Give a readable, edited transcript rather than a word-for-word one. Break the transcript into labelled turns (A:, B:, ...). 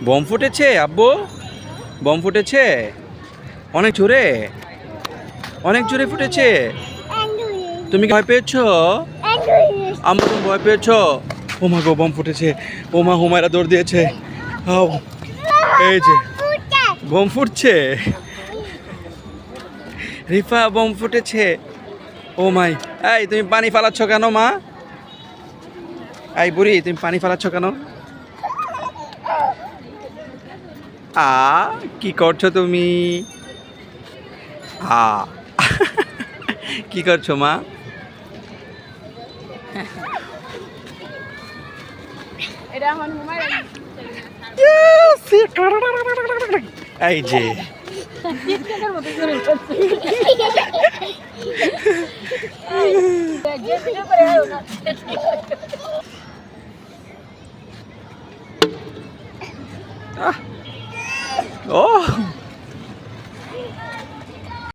A: Bomb ফুটেছে আব্বু? Bomb ফুটেছে অনেক জোরে? অনেক জোরে ফুটেছে? তুমি কি ভয় পেয়েছো? আম্মু তুমি ভয় পেয়েছো? ও মা গো, বম ফুটেছে! ও মা, হুমায়রা দৌড় দিয়েছে। ও, এই যে বম ফুটছে। রিফা, বম ফুটেছে। ও মাই! এই তুমি পানি ফালাচ্ছ কেন মা? এই বুড়ি, তুমি পানি ফালাচ্ছ কেন? আ, কি করছো তুমি? আ কি করছো মা? এই যে ও